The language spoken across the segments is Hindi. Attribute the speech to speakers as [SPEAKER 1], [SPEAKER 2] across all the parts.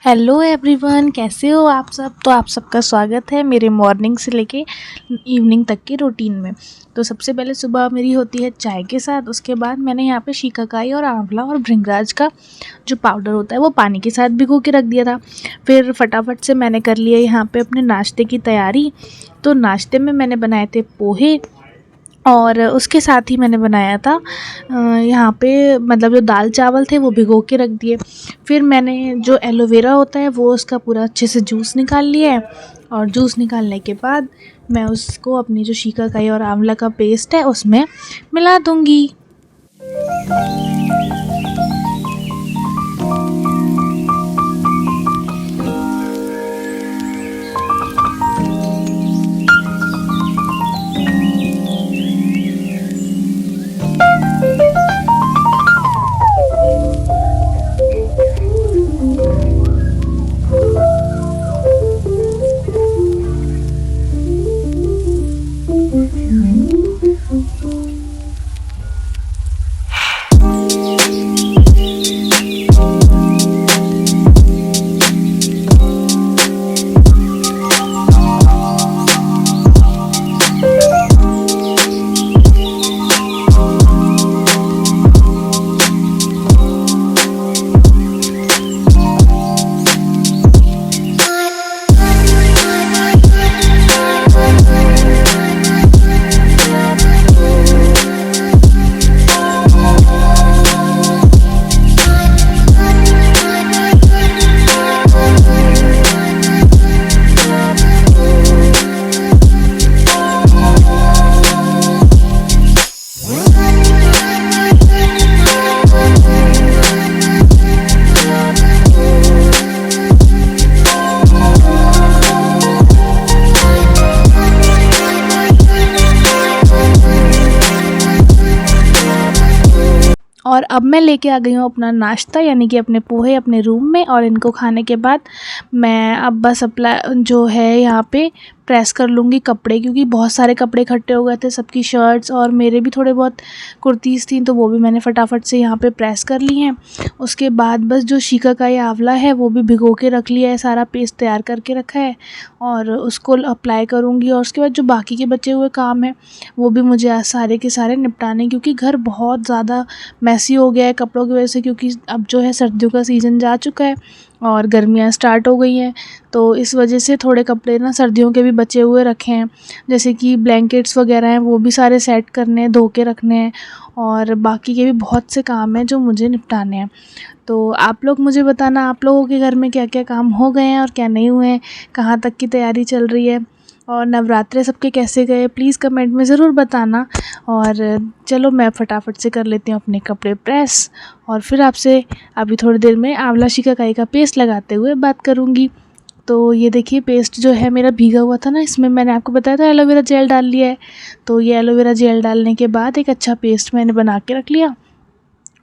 [SPEAKER 1] हेलो एवरीवन, कैसे हो आप सब। तो आप सबका स्वागत है मेरे मॉर्निंग से लेके इवनिंग तक की रूटीन में। तो सबसे पहले सुबह मेरी होती है चाय के साथ। उसके बाद मैंने यहाँ पे शिकाकाई और आंवला और भृंगराज का जो पाउडर होता है वो पानी के साथ भिगो के रख दिया था। फिर फटाफट से मैंने कर लिया यहाँ पे अपने नाश्ते की तैयारी। तो नाश्ते में मैंने बनाए थे पोहे और उसके साथ ही मैंने बनाया था यहाँ पे मतलब जो दाल चावल थे वो भिगो के रख दिए। फिर मैंने जो एलोवेरा होता है वो उसका पूरा अच्छे से जूस निकाल लिया है। और जूस निकालने के बाद मैं उसको अपनी जो शिकाकाई और आंवला का पेस्ट है उसमें मिला दूँगी। और अब मैं लेके आ गई हूँ अपना नाश्ता यानी कि अपने पोहे अपने रूम में। और इनको खाने के बाद मैं अब बस अप्लाई जो है यहाँ पे प्रेस कर लूँगी कपड़े, क्योंकि बहुत सारे कपड़े इकट्ठे हो गए थे, सबकी शर्ट्स और मेरे भी थोड़े बहुत कुर्तीज़ थी तो वो भी मैंने फटाफट से यहाँ पे प्रेस कर ली हैं। उसके बाद बस जो शिकाकाई आंवला है वो भी भिगो के रख लिया है, सारा पेस्ट तैयार करके रखा है और उसको अप्लाई करूँगी। और उसके बाद जो बाकी के बचे हुए काम हैं वो भी मुझे आज सारे के सारे निपटाने, क्योंकि घर बहुत ज़्यादा मैसी हो गया है कपड़ों की वजह से, क्योंकि अब जो है सर्दियों का सीज़न जा चुका है और गर्मियाँ स्टार्ट हो गई हैं। तो इस वजह से थोड़े कपड़े ना सर्दियों के भी बचे हुए रखे हैं, जैसे कि ब्लैंकेट्स वगैरह हैं वो भी सारे सेट करने हैं, धो के रखने हैं और बाकी के भी बहुत से काम हैं जो मुझे निपटाने हैं। तो आप लोग मुझे बताना आप लोगों के घर में क्या क्या काम हो गए हैं और क्या नहीं हुए हैं, कहाँ तक की तैयारी चल रही है और नवरात्रे सबके कैसे गए, प्लीज़ कमेंट में ज़रूर बताना। और चलो मैं फटाफट से कर लेती हूँ अपने कपड़े प्रेस और फिर आपसे अभी थोड़ी देर में आंवला शिकाकाई का पेस्ट लगाते हुए बात करूँगी। तो ये देखिए पेस्ट जो है मेरा भीगा हुआ था ना, इसमें मैंने आपको बताया था एलोवेरा जेल डाल लिया है। तो ये एलोवेरा जेल डालने के बाद एक अच्छा पेस्ट मैंने बना के रख लिया।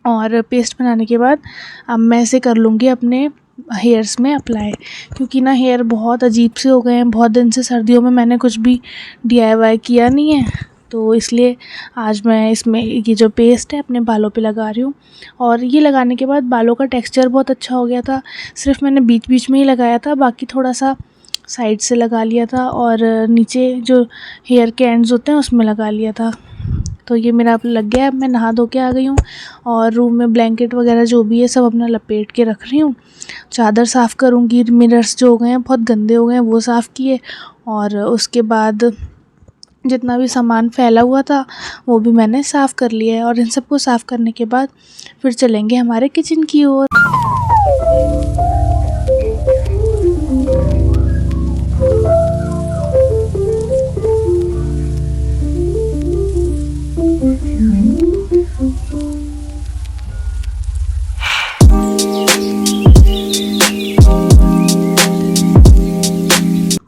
[SPEAKER 1] और पेस्ट बनाने के बाद अब मैं इसे कर लूँगी अपने हेयर्स में अप्लाई, क्योंकि ना हेयर बहुत अजीब से हो गए हैं। बहुत दिन से सर्दियों में मैंने कुछ भी DIY किया नहीं है, तो इसलिए आज मैं इसमें ये जो पेस्ट है अपने बालों पे लगा रही हूँ। और ये लगाने के बाद बालों का टेक्सचर बहुत अच्छा हो गया था। सिर्फ मैंने बीच बीच में ही लगाया था, बाकी थोड़ा सा साइड से लगा लिया था और नीचे जो हेयर के एंड्स होते हैं उसमें लगा लिया था। तो ये मेरा अब लग गया है। अब मैं नहा धो के आ गई हूँ और रूम में ब्लैंकेट वगैरह जो भी है सब अपना लपेट के रख रही हूँ। चादर साफ़ करूँगी, मिरर्स जो हो गए हैं बहुत गंदे हो गए हैं वो साफ़ किए। और उसके बाद जितना भी सामान फैला हुआ था वो भी मैंने साफ़ कर लिया है। और इन सबको साफ़ करने के बाद फिर चलेंगे हमारे किचन की ओर।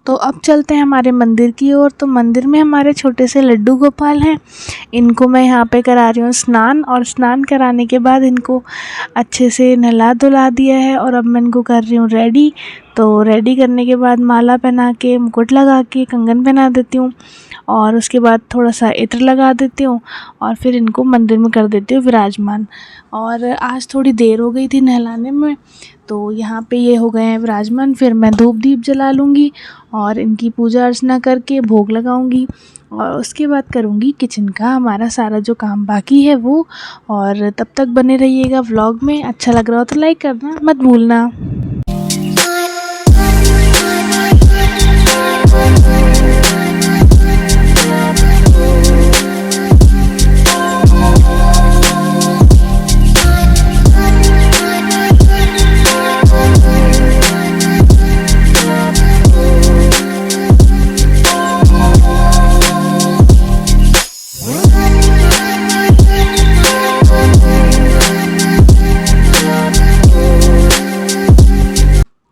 [SPEAKER 1] तो अब चलते हैं हमारे मंदिर की ओर। तो मंदिर में हमारे छोटे से लड्डू गोपाल हैं, इनको मैं यहाँ पे करा रही हूँ स्नान। और स्नान कराने के बाद इनको अच्छे से नहला धुला दिया है और अब मैं इनको कर रही हूँ रेडी। तो रेडी करने के बाद माला पहना के, मुकुट लगा के, कंगन पहना देती हूँ और उसके बाद थोड़ा सा इत्र लगा देती हूँ और फिर इनको मंदिर में कर देती हूँ विराजमान। और आज थोड़ी देर हो गई थी नहलाने में, तो यहाँ पे ये हो गए हैं विराजमान। फिर मैं धूप दीप जला लूँगी और इनकी पूजा अर्चना करके भोग लगाऊँगी और उसके बाद करूँगी किचन का हमारा सारा जो काम बाकी है वो। और तब तक बने रहिएगा व्लॉग में। अच्छा लग रहा हो तो लाइक करना मत भूलना।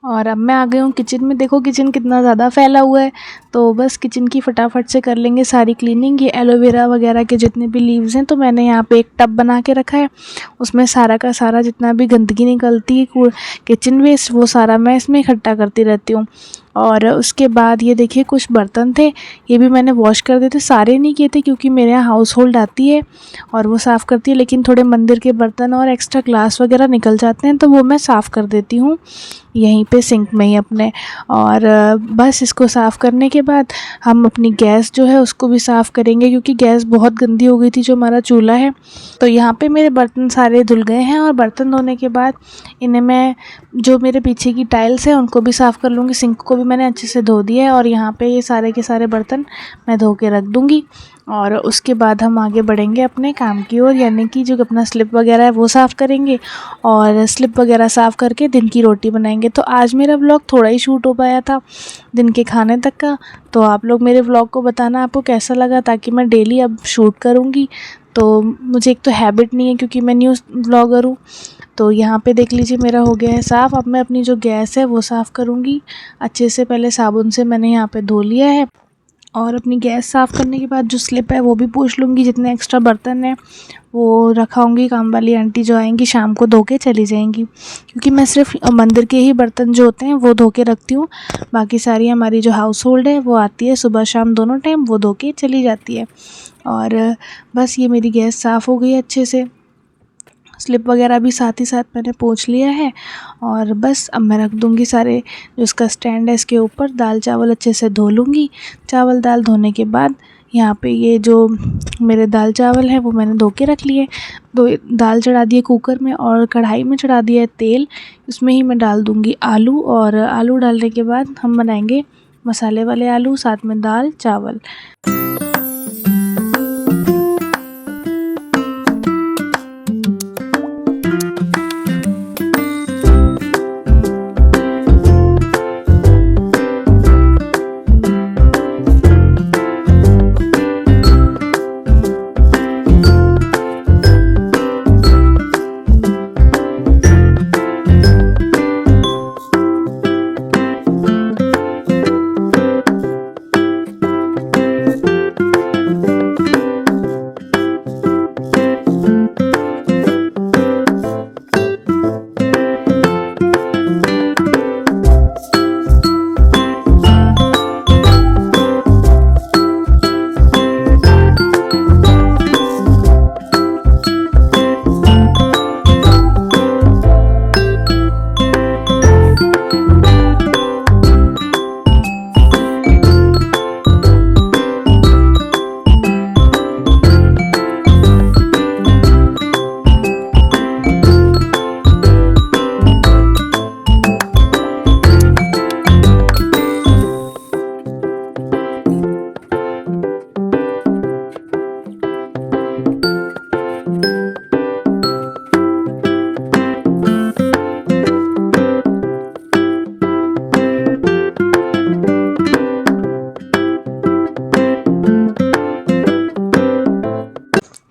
[SPEAKER 1] और अब मैं आ गई हूँ किचन में। देखो किचन कितना ज़्यादा फैला हुआ है, तो बस किचन की फटाफट से कर लेंगे सारी क्लीनिंग। ये एलोवेरा वगैरह के जितने भी लीव्स हैं तो मैंने यहाँ पे एक टब बना के रखा है, उसमें सारा का सारा जितना भी गंदगी निकलती है किचन वेस्ट वो सारा मैं इसमें इकट्ठा करती रहती हूँ। और उसके बाद ये देखिए कुछ बर्तन थे, ये भी मैंने वॉश कर दिए थे। सारे नहीं किए थे क्योंकि मेरे यहाँ हाउस होल्ड आती है और वो साफ़ करती है, लेकिन थोड़े मंदिर के बर्तन और एक्स्ट्रा ग्लास वगैरह निकल जाते हैं तो वो मैं साफ़ कर देती हूँ यहीं पे सिंक में ही अपने। और बस इसको साफ़ करने के बाद हम अपनी गैस जो है उसको भी साफ़ करेंगे क्योंकि गैस बहुत गंदी हो गई थी जो हमारा चूल्हा है। तो यहाँ पे मेरे बर्तन सारे धुल गए हैं और बर्तन धोने के बाद इन्हें मैं जो मेरे पीछे की टाइल्स हैं उनको भी साफ़ कर लूँगी। सिंक को भी मैंने अच्छे से धो दिया है और यहाँ पे ये सारे के सारे बर्तन मैं धो के रख दूँगी। और उसके बाद हम आगे बढ़ेंगे अपने काम की ओर, यानी कि जो अपना स्लिप वगैरह है वो साफ़ करेंगे और स्लिप वगैरह साफ़ करके दिन की रोटी बनाएंगे। तो आज मेरा व्लॉग थोड़ा ही शूट हो पाया था दिन के खाने तक का, तो आप लोग मेरे व्लॉग को बताना आपको कैसा लगा, ताकि मैं डेली अब शूट करूँगी। तो मुझे एक तो हैबिट नहीं है क्योंकि मैं न्यूज़ व्लॉगर हूँ। तो यहाँ पे देख लीजिए मेरा हो गया है साफ़। अब मैं अपनी जो गैस है वो साफ़ करूँगी अच्छे से। पहले साबुन से मैंने यहाँ पे धो लिया है और अपनी गैस साफ़ करने के बाद जो स्लिप है वो भी पोंछ लूँगी। जितने एक्स्ट्रा बर्तन हैं वो रखाऊँगी, काम वाली आंटी जो आएंगी शाम को धो के चली जाएंगी, क्योंकि मैं सिर्फ मंदिर के ही बर्तन जो होते हैं वो धो के रखती हूँ। बाकी सारी हमारी जो हाउस होल्ड है वो आती है सुबह शाम दोनों टाइम, वो धो के चली जाती है। और बस ये मेरी गैस साफ़ हो गई है अच्छे से। स्लिप वगैरह भी साथ ही साथ मैंने पोंछ लिया है और बस अब मैं रख दूँगी सारे जो इसका स्टैंड है इसके ऊपर। दाल चावल अच्छे से धो लूँगी। चावल दाल धोने के बाद यहाँ पे ये जो मेरे दाल चावल है वो मैंने धो के रख लिए। दाल चढ़ा दिए कुकर में और कढ़ाई में चढ़ा दिया है तेल। उसमें ही मैं डाल दूँगी आलू और आलू डालने के बाद हम बनाएंगे मसाले वाले आलू, साथ में दाल चावल।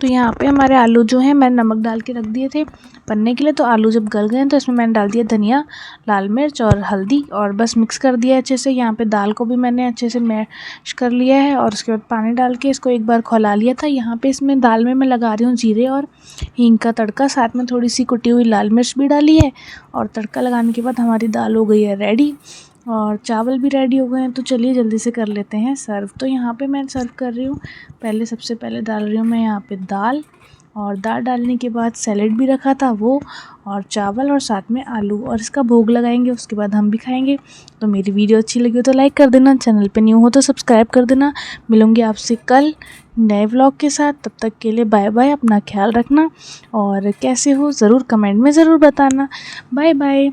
[SPEAKER 1] तो यहाँ पे हमारे आलू जो हैं मैंने नमक डाल के रख दिए थे बनने के लिए। तो आलू जब गल गए तो इसमें मैंने डाल दिया धनिया, लाल मिर्च और हल्दी और बस मिक्स कर दिया अच्छे से। यहाँ पे दाल को भी मैंने अच्छे से मैश कर लिया है और उसके बाद पानी डाल के इसको एक बार खौला लिया था। यहाँ पे इसमें दाल में मैं लगा रही हूँ जीरे और हींग का तड़का, साथ में थोड़ी सी कुटी हुई लाल मिर्च भी डाली है। और तड़का लगाने के बाद हमारी दाल हो गई है रेडी और चावल भी रेडी हो गए हैं। तो चलिए जल्दी से कर लेते हैं सर्व। तो यहाँ पे मैं सर्व कर रही हूँ। सबसे पहले डाल रही हूँ मैं यहाँ पे दाल और दाल डालने के बाद सैलेड भी रखा था वो, और चावल और साथ में आलू, और इसका भोग लगाएंगे, उसके बाद हम भी खाएंगे। तो मेरी वीडियो अच्छी लगी हो तो लाइक कर देना, चैनल पे न्यू हो तो सब्सक्राइब कर देना। मिलूंगी आपसे कल नए व्लॉग के साथ, तब तक के लिए बाय बाय। अपना ख्याल रखना और कैसे हो ज़रूर कमेंट में ज़रूर बताना। Bye bye.